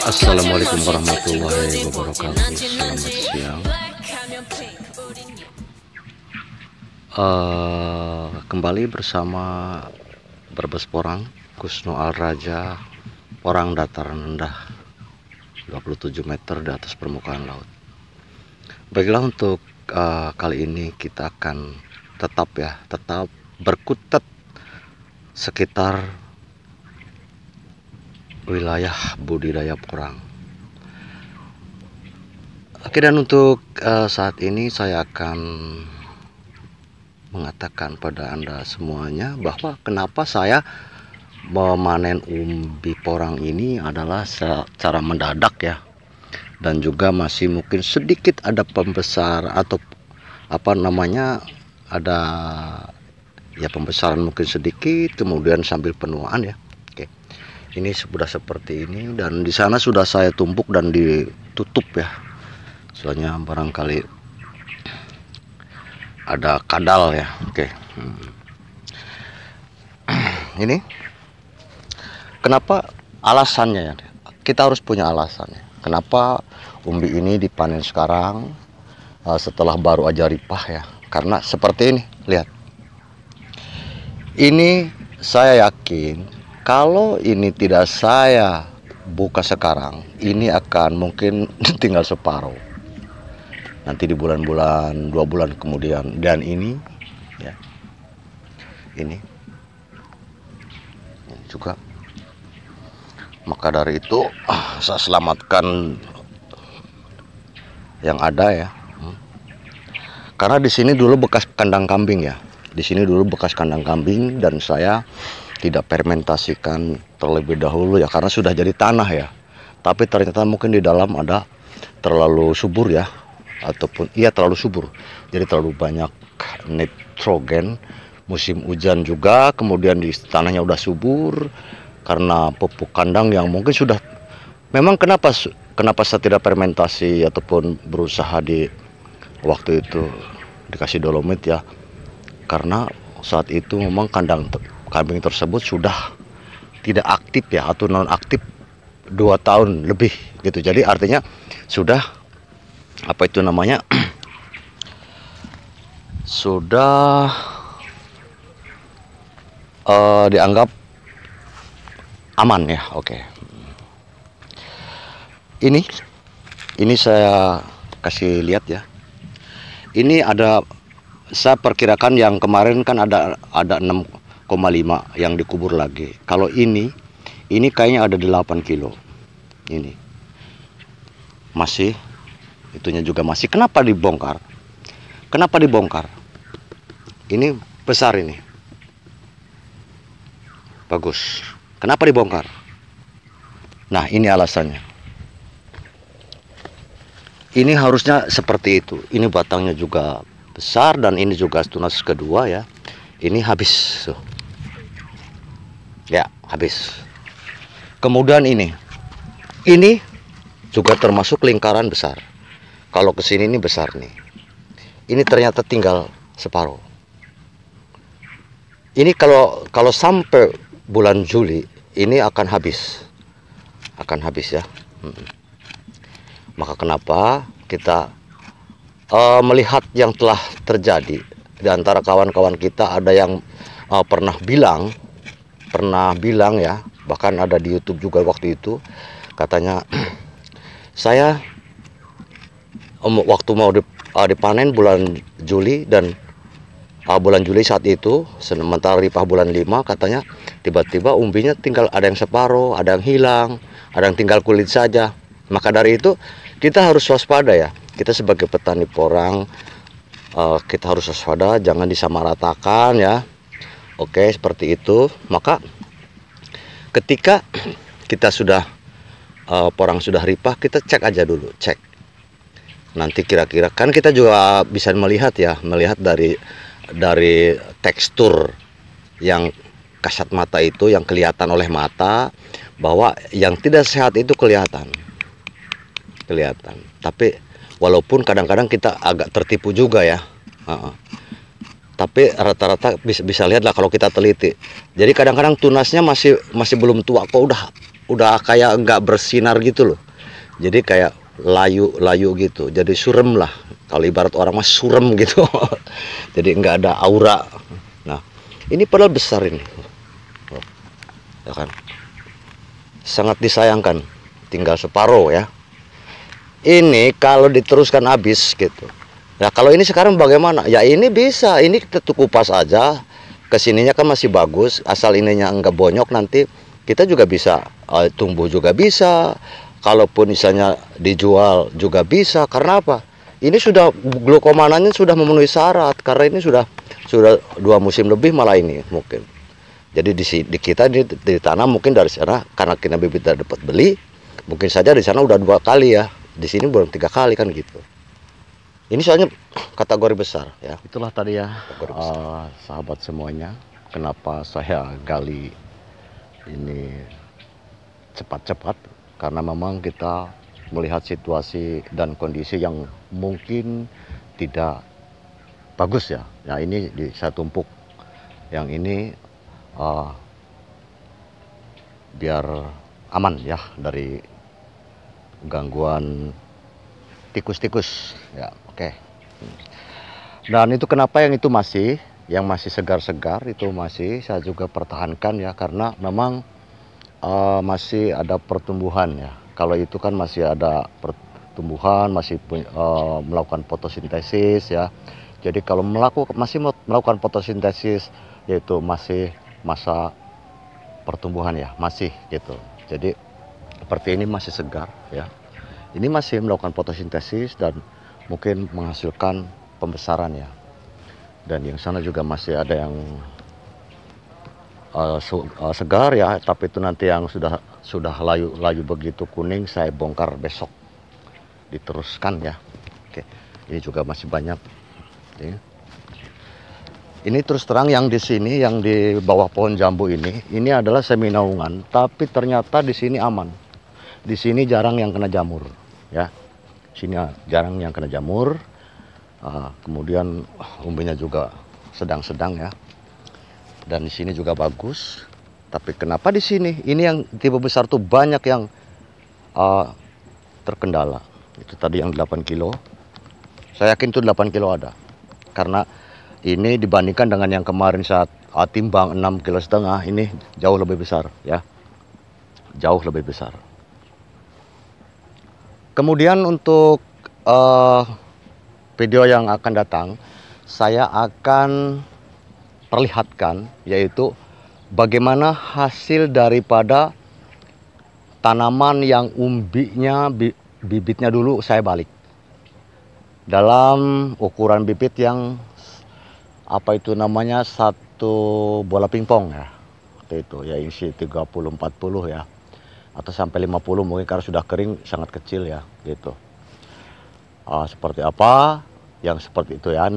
Assalamualaikum warahmatullahi wabarakatuh. Selamat siang. Kembali bersama Brebes Porang, Kusno Al Raja, Porang dataran rendah 27 meter di atas permukaan laut. Baiklah, untuk kali ini kita akan tetap berkutat sekitar wilayah budidaya porang. Oke, dan untuk saat ini saya akan mengatakan pada Anda semuanya bahwa kenapa saya memanen umbi porang ini adalah secara mendadak ya, dan juga masih mungkin sedikit ada pembesar atau ada ya pembesaran mungkin sedikit, kemudian sambil penuaan ya. Oke, ini sudah seperti ini, dan di sana sudah saya tumpuk dan ditutup ya, soalnya barangkali ada kadal ya. Oke, ini kenapa alasannya ya, kita harus punya alasannya kenapa umbi ini dipanen sekarang setelah baru aja ripah ya. Karena seperti ini, lihat. Ini saya yakin kalau ini tidak saya buka sekarang, ini akan mungkin tinggal separuh nanti di bulan-bulan 2 bulan kemudian. Dan ini ya, ini juga. Maka dari itu saya selamatkan yang ada ya. Karena di sini dulu bekas kandang kambing ya. Di sini dulu bekas kandang kambing, dan saya tidak fermentasikan terlebih dahulu ya, karena sudah jadi tanah ya. Tapi ternyata mungkin di dalam ada terlalu subur ya, ataupun iya terlalu subur. Jadi terlalu banyak nitrogen. Musim hujan juga, kemudian di tanahnya udah subur karena pupuk kandang yang mungkin sudah. Memang kenapa saya tidak fermentasi ataupun berusaha di waktu itu dikasih dolomit ya, karena saat itu memang kandang kambing tersebut sudah tidak aktif ya, atau non aktif 2 tahun lebih gitu. Jadi artinya sudah sudah dianggap aman ya. Oke, ini saya kasih lihat ya. Ini saya perkirakan yang kemarin kan ada 6,5 yang dikubur lagi. Kalau ini kayaknya ada 8 kilo. Ini masih, itunya juga masih. Kenapa dibongkar? Ini besar, ini bagus. Kenapa dibongkar? Nah, ini alasannya. Ini harusnya seperti itu. Ini batangnya juga besar, dan ini juga tunas kedua ya. Ini habis ya, habis. Kemudian ini juga termasuk lingkaran besar. Kalau kesini ini besar nih. Ini ternyata tinggal separuh. Ini kalau sampai bulan Juli ini akan habis ya. Maka kenapa kita melihat yang telah terjadi di antara kawan-kawan kita, ada yang pernah bilang ya, bahkan ada di YouTube juga waktu itu, katanya saya waktu mau dipanen bulan Juli, dan bulan Juli saat itu sementara ripah bulan 5, katanya tiba-tiba umbinya tinggal ada yang separuh, ada yang hilang, ada yang tinggal kulit saja. Maka dari itu kita harus waspada ya. Kita sebagai petani porang, kita harus waspada, jangan disamaratakan ya. Oke, seperti itu. Maka ketika kita sudah porang sudah ripah, kita cek aja dulu, cek. Nanti kira-kira kan kita juga bisa melihat ya, melihat dari tekstur yang kasat mata itu, yang kelihatan oleh mata, bahwa yang tidak sehat itu kelihatan. Tapi walaupun kadang-kadang kita agak tertipu juga ya. Tapi rata-rata bisa lihat lah kalau kita teliti. Jadi kadang-kadang tunasnya masih belum tua kok udah kayak nggak bersinar gitu loh. Jadi kayak layu gitu. Jadi surem lah. Kalau ibarat orang mah surem gitu. Jadi nggak ada aura. Nah, ini padahal besar ini. Ya kan? Sangat disayangkan. Tinggal separuh ya. Ini kalau diteruskan habis gitu. Nah kalau ini sekarang bagaimana? Ya ini bisa, ini kita kupas aja. Kesininya kan masih bagus, asal ininya enggak bonyok, nanti kita juga bisa tumbuh juga bisa. Kalaupun misalnya dijual juga bisa. Karena apa? Ini sudah glukomananya sudah memenuhi syarat. Karena ini sudah 2 musim lebih malah ini mungkin. Jadi di kita ditanam mungkin dari sana karena kita bibit dapat beli, mungkin saja di sana udah 2 kali ya. Di sini belum 3 kali kan gitu. Ini soalnya kategori besar ya. Itulah tadi ya sahabat semuanya. Kenapa saya gali ini cepat-cepat? Karena memang kita melihat situasi dan kondisi yang mungkin tidak bagus ya. Ya ini saya tumpuk. Yang ini biar aman ya dari gangguan tikus-tikus ya. Oke. Dan itu kenapa yang itu yang masih segar-segar itu masih saya juga pertahankan ya, karena memang masih ada pertumbuhan ya. Kalau itu kan masih ada pertumbuhan, masih melakukan fotosintesis ya. Jadi kalau masih melakukan fotosintesis, yaitu masih masa pertumbuhan ya, masih gitu. Jadi seperti ini masih segar ya. Ini masih melakukan fotosintesis dan mungkin menghasilkan pembesaran ya. Dan yang sana juga masih ada yang segar ya, tapi itu nanti yang sudah layu begitu kuning saya bongkar besok, diteruskan ya. Oke, ini juga masih banyak. Ini terus terang yang di sini, yang di bawah pohon jambu ini adalah semi naungan, tapi ternyata di sini aman. Di sini jarang yang kena jamur ya. Sini jarang yang kena jamur. Kemudian umbinya juga sedang-sedang ya. Dan di sini juga bagus. Tapi kenapa di sini? Ini yang tipe besar tuh banyak yang terkendala. Itu tadi yang 8 kilo. Saya yakin itu 8 kilo ada. Karena ini dibandingkan dengan yang kemarin saat timbang 6,5 kilo, ini jauh lebih besar ya. Jauh lebih besar. Kemudian untuk video yang akan datang, saya akan perlihatkan yaitu bagaimana hasil daripada tanaman yang umbinya, bibitnya dulu saya balik. Dalam ukuran bibit yang apa itu namanya, 1 bola pingpong ya. Itu ya isi 30-40 ya. Atau sampai 50 mungkin karena sudah kering sangat kecil ya gitu. Seperti apa yang seperti itu ya.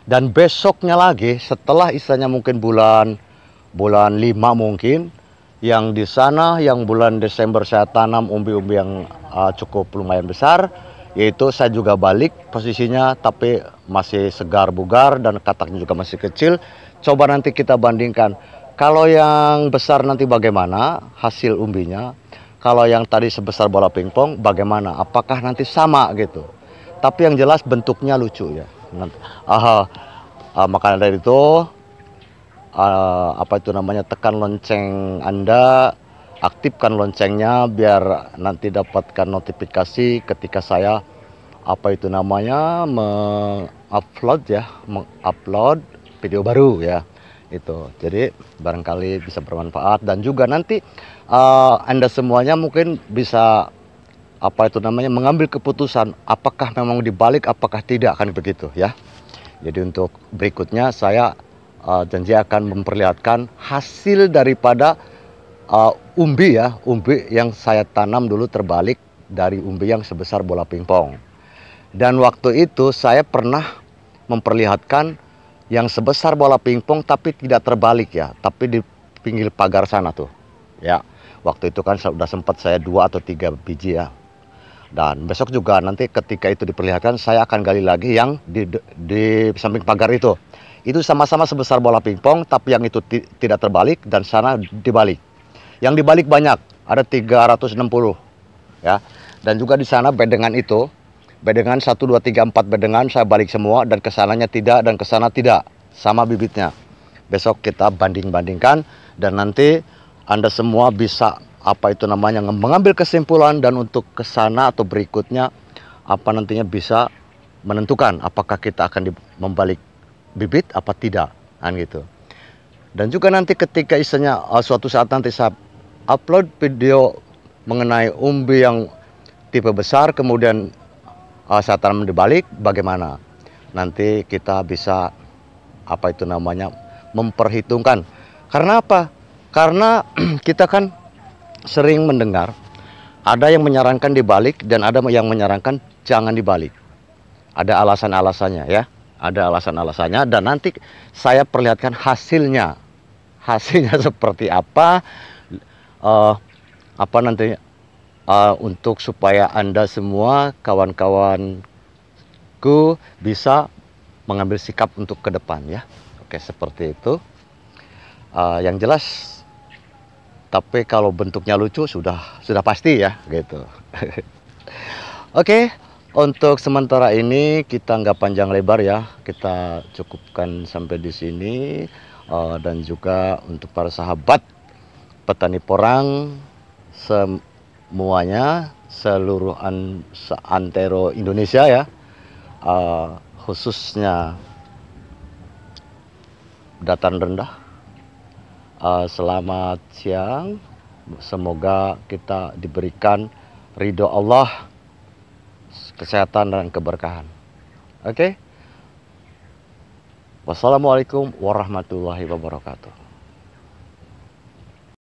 Dan besoknya lagi setelah istilahnya mungkin bulan 5 mungkin, yang di sana yang bulan Desember saya tanam umbi-umbi yang cukup lumayan besar, yaitu saya juga balik posisinya tapi masih segar bugar dan kataknya juga masih kecil. Coba nanti kita bandingkan kalau yang besar nanti bagaimana hasil umbinya. Kalau yang tadi sebesar bola pingpong bagaimana? Apakah nanti sama gitu? Tapi yang jelas bentuknya lucu ya. Maka dari itu apa itu namanya, tekan lonceng Anda, aktifkan loncengnya biar nanti dapatkan notifikasi ketika saya apa itu namanya mengupload video baru ya. Itu jadi barangkali bisa bermanfaat, dan juga nanti Anda semuanya mungkin bisa apa itu namanya mengambil keputusan apakah memang dibalik apakah tidak, akan begitu ya. Jadi untuk berikutnya saya janji akan memperlihatkan hasil daripada umbi ya, umbi yang saya tanam dulu terbalik dari umbi yang sebesar bola pingpong. Dan waktu itu saya pernah memperlihatkan yang sebesar bola pingpong tapi tidak terbalik ya, tapi di pinggir pagar sana tuh. Ya, waktu itu kan sudah sempat saya 2 atau 3 biji ya. Dan besok juga nanti ketika itu diperlihatkan saya akan gali lagi yang di samping pagar itu. Itu sama-sama sebesar bola pingpong tapi yang itu tidak terbalik dan sana dibalik. Yang dibalik banyak, ada 360 ya. Dan juga di sana bedengan itu, bedengan 1 2 3 4 bedengan saya balik semua dan kesananya tidak dan kesana tidak, sama bibitnya. Besok kita banding-bandingkan dan nanti Anda semua bisa apa itu namanya mengambil kesimpulan dan untuk kesana atau berikutnya apa nantinya bisa menentukan apakah kita akan membalik bibit apa tidak kan gitu. Dan juga nanti ketika istilahnya suatu saat nanti saya upload video mengenai umbi yang tipe besar kemudian saya tanam dibalik, bagaimana nanti kita bisa apa itu namanya memperhitungkan. Karena apa? Karena kita kan sering mendengar ada yang menyarankan dibalik dan ada yang menyarankan jangan dibalik. Ada alasan-alasannya ya, ada alasan-alasannya dan nanti saya perlihatkan hasilnya seperti apa, apa nanti untuk supaya Anda semua kawan-kawanku bisa mengambil sikap untuk ke depan ya. Oke, seperti itu. Yang jelas. Tapi kalau bentuknya lucu sudah pasti ya gitu. Oke, untuk sementara ini kita nggak panjang lebar ya, kita cukupkan sampai di sini. Dan juga untuk para sahabat petani porang semuanya, seluruh antero Indonesia ya, khususnya dataran rendah. Selamat siang, semoga kita diberikan ridho Allah, kesehatan dan keberkahan. Oke. Wassalamualaikum warahmatullahi wabarakatuh.